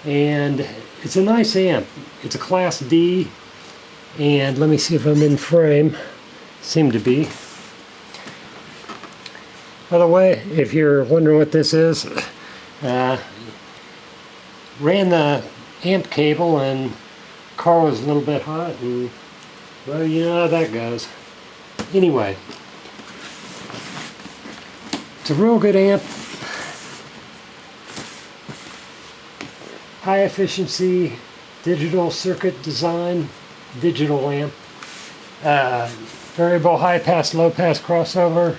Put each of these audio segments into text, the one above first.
and it's a nice amp. It's a Class D, and let me see if I'm in frame. Seem to be. By the way, if you're wondering what this is, ran the amp cable and car was a little bit hot, and well, you know how that goes. Anyway, it's a real good amp. High efficiency digital circuit design, digital amp. Variable high pass, low pass crossover,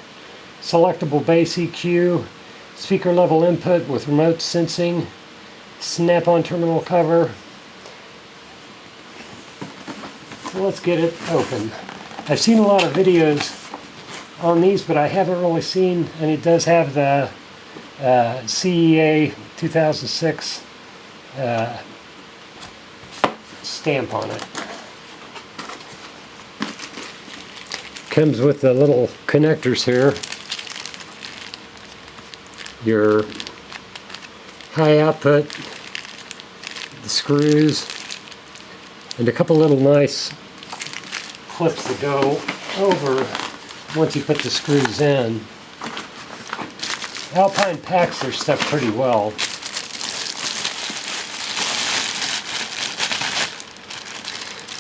selectable bass EQ, speaker level input with remote sensing, snap-on terminal cover. So let's get it open. I've seen a lot of videos on these, but I haven't really seen, and it does have the CEA 2006 stamp on it. Comes with the little connectors here. Your high output, the screws, and a couple little nice clips that go over once you put the screws in. Alpine packs their stuff pretty well.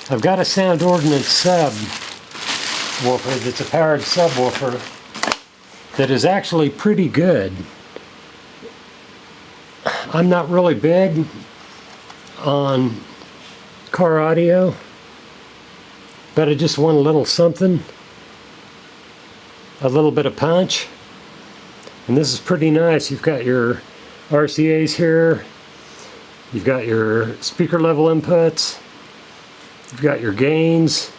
I've got a Sound Ordnance subwoofer that's a powered subwoofer that is actually pretty good. I'm not really big on car audio, but I just want a little something, a little bit of punch, and this is pretty nice. You've got your RCAs here, you've got your speaker level inputs, you've got your gains,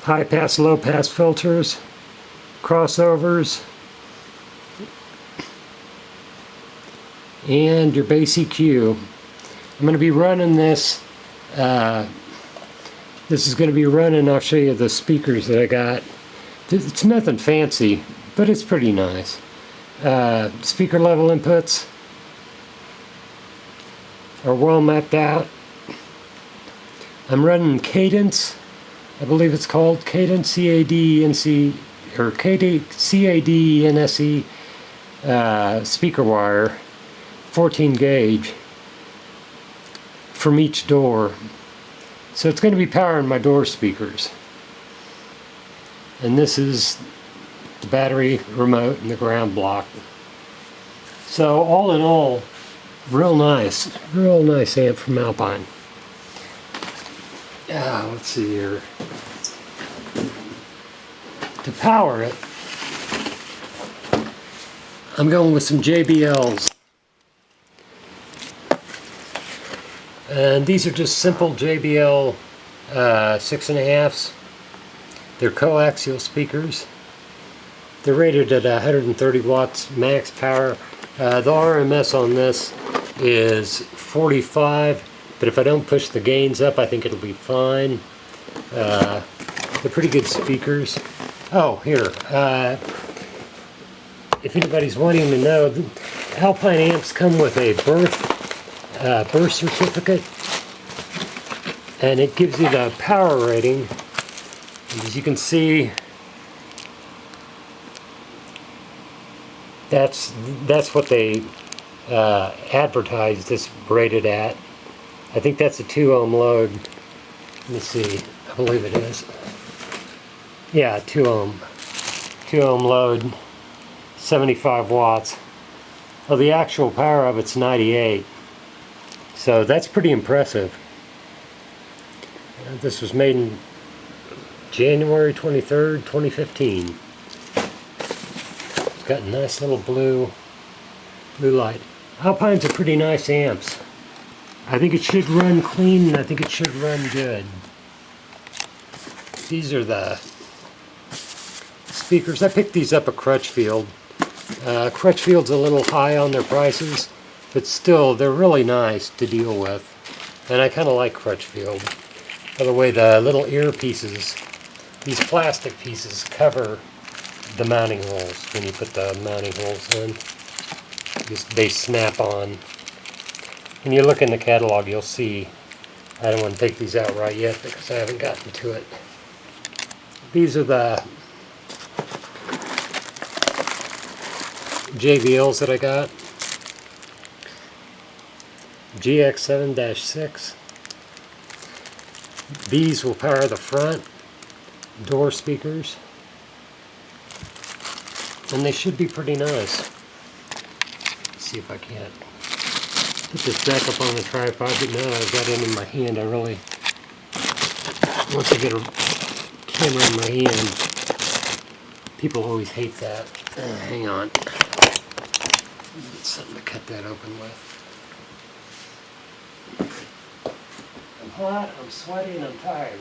high pass, low pass filters, crossovers, and your bass EQ. I'm going to be running this. This is going to be running, I'll show you the speakers that I got. It's nothing fancy, but it's pretty nice. Speaker level inputs are well mapped out. I'm running Cadence, I believe it's called Cadence, C-A-D-E-N-C, or C-A-D-E-N-S-E speaker wire, 14 gauge from each door. So it's going to be powering my door speakers. And this is the battery remote and the ground block. So all in all, real nice amp from Alpine. Let's see here. To power it, I'm going with some JBLs. And these are just simple JBL 6.5s. They're coaxial speakers. They're rated at 130 watts max power. The RMS on this is 45, but if I don't push the gains up, I think it'll be fine. They're pretty good speakers. Oh, here. If anybody's wanting to know, Alpine amps come with a birth certificate, and it gives you the power rating. And as you can see, that's what they advertised this rated at. I think that's a 2 ohm load. Let me see, I believe it is. Yeah, 2 ohm load, 75 watts. Well, the actual power of it's 98. So that's pretty impressive. This was made in January 23rd, 2015. It's got a nice little blue light. Alpines are pretty nice amps. I think it should run clean, and I think it should run good. These are the speakers. I picked these up at Crutchfield. Crutchfield's a little high on their prices, but still, they're really nice to deal with. And I kind of like Crutchfield. By the way, the little earpieces, these plastic pieces cover the mounting holes when you put the mounting holes in. They snap on. when you look in the catalog, you'll see, I don't want to take these out right yet because I haven't gotten to it. These are the JBLs that I got. GX7-6. These will power the front door speakers, and they should be pretty nice. Let's see if I can't put this back up on the tripod, but now that I've got it in my hand, I really, once I get a camera in my hand, people always hate that. Hang on. Get something to cut that open with. I'm hot, I'm sweaty, and I'm tired.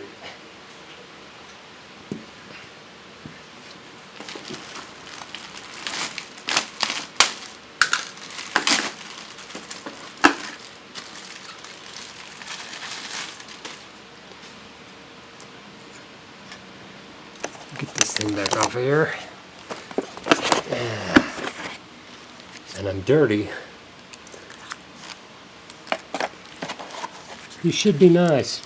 Get this thing back off of here. And I'm dirty. These should be nice.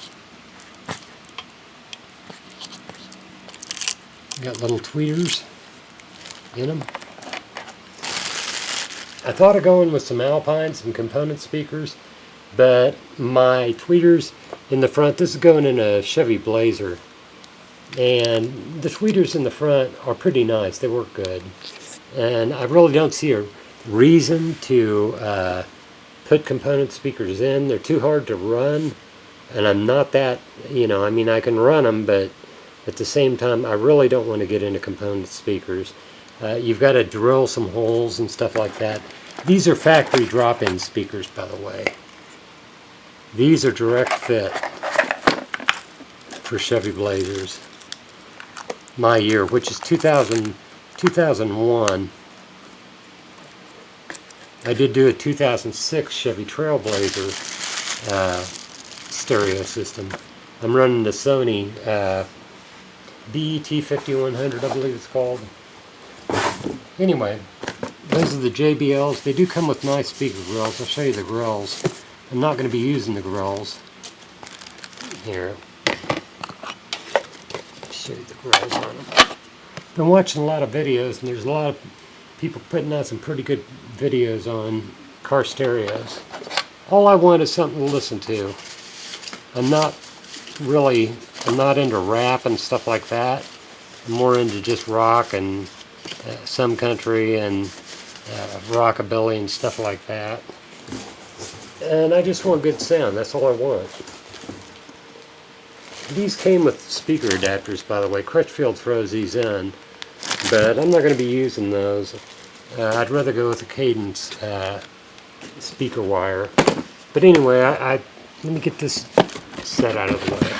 Got little tweeters in them. I thought of going with some Alpine, some component speakers, but my tweeters in the front, this is going in a Chevy Blazer, and the tweeters in the front are pretty nice. They work good. And I really don't see a reason to put component speakers in. They're too hard to run, and I'm not that, I mean, I can run them, but at the same time, I really don't want to get into component speakers. You've got to drill some holes and stuff like that. These are factory drop-in speakers, by the way. These are direct fit for Chevy Blazers. My year, which is 2001. I did do a 2006 Chevy Trailblazer stereo system. I'm running the Sony BET5100, I believe it's called. Anyway, those are the JBLs. They do come with nice speaker grills. I'll show you the grills. I'm not going to be using the grills. Here. Show you the grills on them. Been watching a lot of videos, and there's a lot of people putting out some pretty good videos on car stereos. All I want is something to listen to. I'm not into rap and stuff like that. I'm more into just rock and some country and rockabilly and stuff like that. And I just want good sound. That's all I want. These came with speaker adapters, by the way. Crutchfield throws these in, but I'm not going to be using those. I'd rather go with the Cadence speaker wire. But anyway, let me get this set out of the way.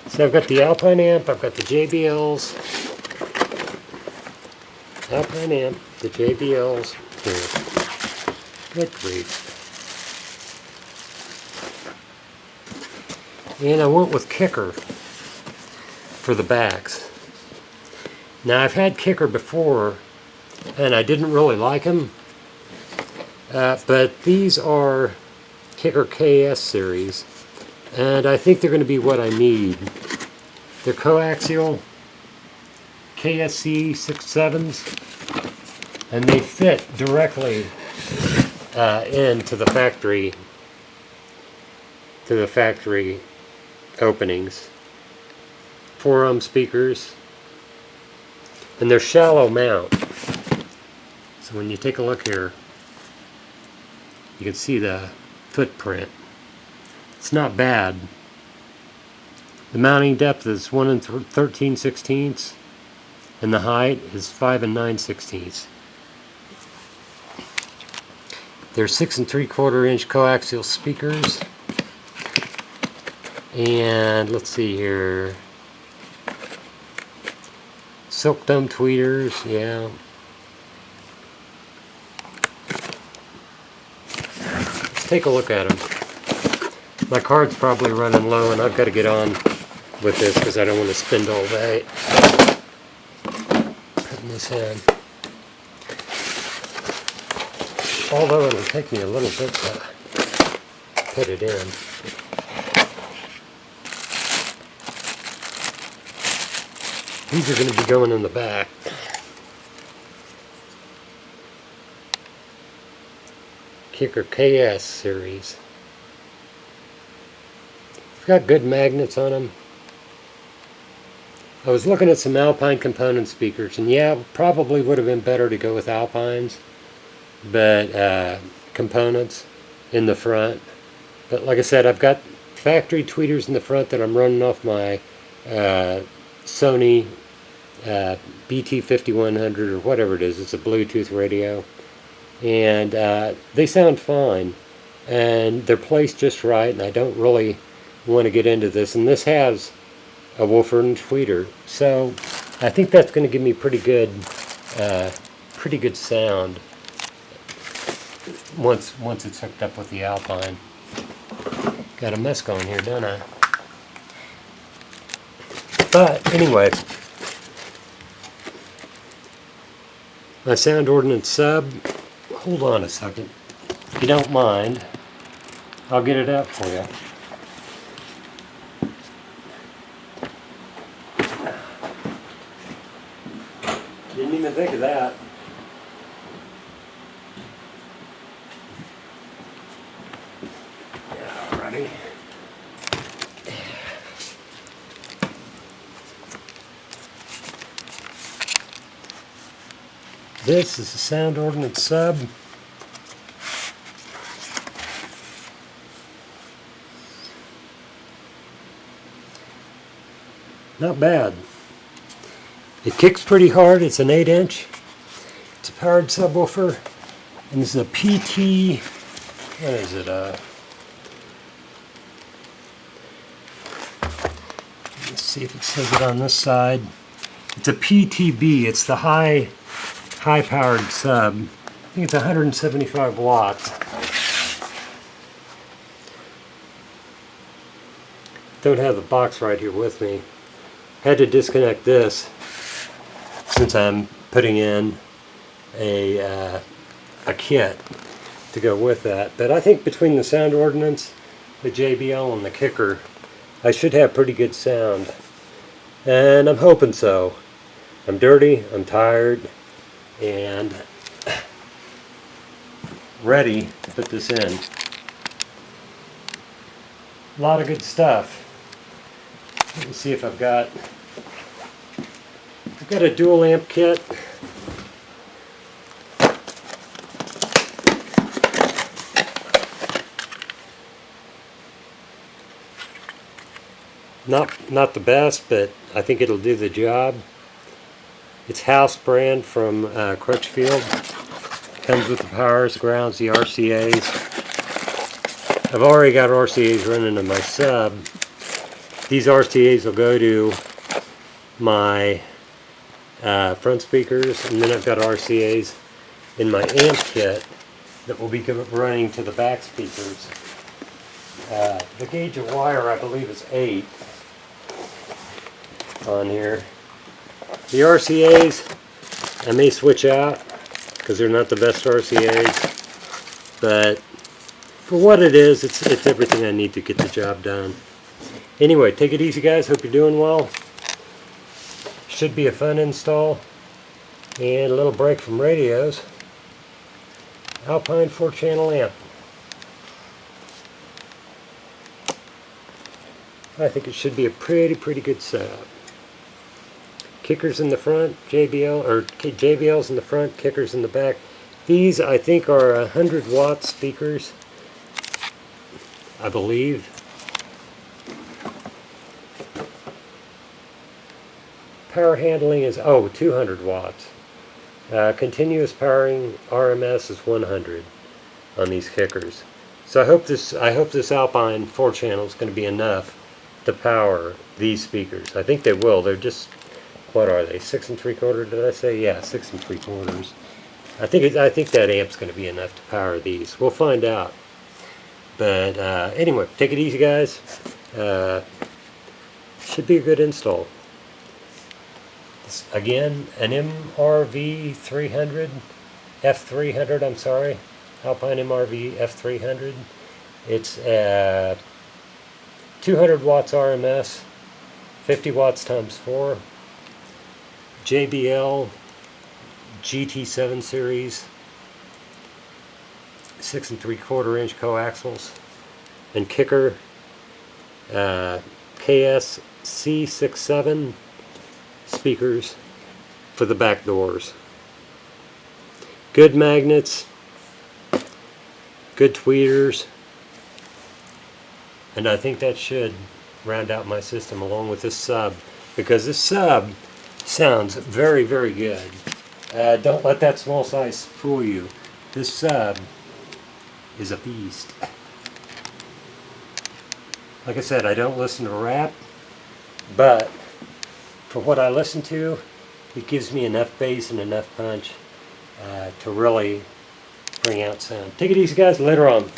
So I've got the Alpine amp, I've got the JBLs. Alpine amp, the JBLs. Here. Good grief. And I went with Kicker for the backs. Now I've had Kicker before, and I didn't really like them, but these are Kicker KS series, and I think they're going to be what I need. They're coaxial KSC 6.7s, and they fit directly into the factory openings. 4-ohm speakers, and they're shallow mount. So when you take a look here, you can see the footprint. It's not bad. The mounting depth is 1 13/16, and the height is 5 9/16. They're 6 3/4 inch coaxial speakers. And let's see here. Silk dome tweeters, yeah. Let's take a look at them. My card's probably running low, and I've got to get on with this because I don't want to spend all day putting this in. Although it'll take me a little bit to put it in. These are going to be going in the back. Kicker KS series. It's got good magnets on them. I was looking at some Alpine component speakers, and yeah, probably would have been better to go with Alpines, but components in the front. But like I said, I've got factory tweeters in the front that I'm running off my Sony BT5100 or whatever it is. It's a Bluetooth radio, and they sound fine, and they're placed just right, and I don't really want to get into this. And this has a woofer and tweeter, so I think that's going to give me pretty good sound once it's hooked up with the Alpine. Got a mess going here, don't I? But anyway, my Sound Ordnance sub. Hold on a second, if you don't mind. I'll get it out for you. Didn't even think of that. Alrighty. This is the Sound Ordnance sub. Not bad. It kicks pretty hard. It's an 8-inch. It's a powered subwoofer, and this is a PT. What is it? Let's see if it says it on this side. It's a PTB. It's the high-powered sub. I think it's 175 watts. Don't have the box right here with me. Had to disconnect this since I'm putting in a kit to go with that. But I think between the Sound Ordnance, the JBL, and the kicker, I should have pretty good sound. And I'm hoping so. I'm dirty, I'm tired, and ready to put this in. A lot of good stuff. Let me see if I've got a dual amp kit. Not the best, but I think it'll do the job. It's house brand from Coaxial. Comes with the powers, grounds, the RCAs. I've already got RCAs running in my sub. These RCAs will go to my front speakers, and then I've got RCAs in my amp kit that will be running to the back speakers. The gauge of wire, I believe, is 8 on here. The RCAs I may switch out because they're not the best RCAs, but for what it is, it's everything I need to get the job done. Anyway, take it easy, guys. Hope you're doing well. Should be a fun install and a little break from radios. Alpine 4-channel amp. I think it should be a pretty good setup. Kickers in the front, JBL's in the front, kickers in the back. These, I think, are 100 watt speakers, I believe. Power handling is 200 watts. Continuous powering RMS is 100 on these kickers. So I hope this Alpine 4-channel is going to be enough to power these speakers. I think they will. They're just, what are they, 6 3/4? Did I say? Yeah, 6 3/4. I think that amp's going to be enough to power these. We'll find out. But anyway, take it easy, guys. Should be a good install. Again, an MRV-300, F300, I'm sorry, Alpine MRV-F300. It's 200 watts RMS, 50 watts times 4, JBL GT7 series, 6 3/4 inch coaxials, and kicker KS C67 speakers for the back doors. Good magnets, good tweeters, and I think that should round out my system along with this sub, because this sub sounds very, very good. Don't let that small size fool you. This sub is a beast. Like I said, I don't listen to rap, but for what I listen to, it gives me enough bass and enough punch to really bring out sound. Take it easy, guys. Later on.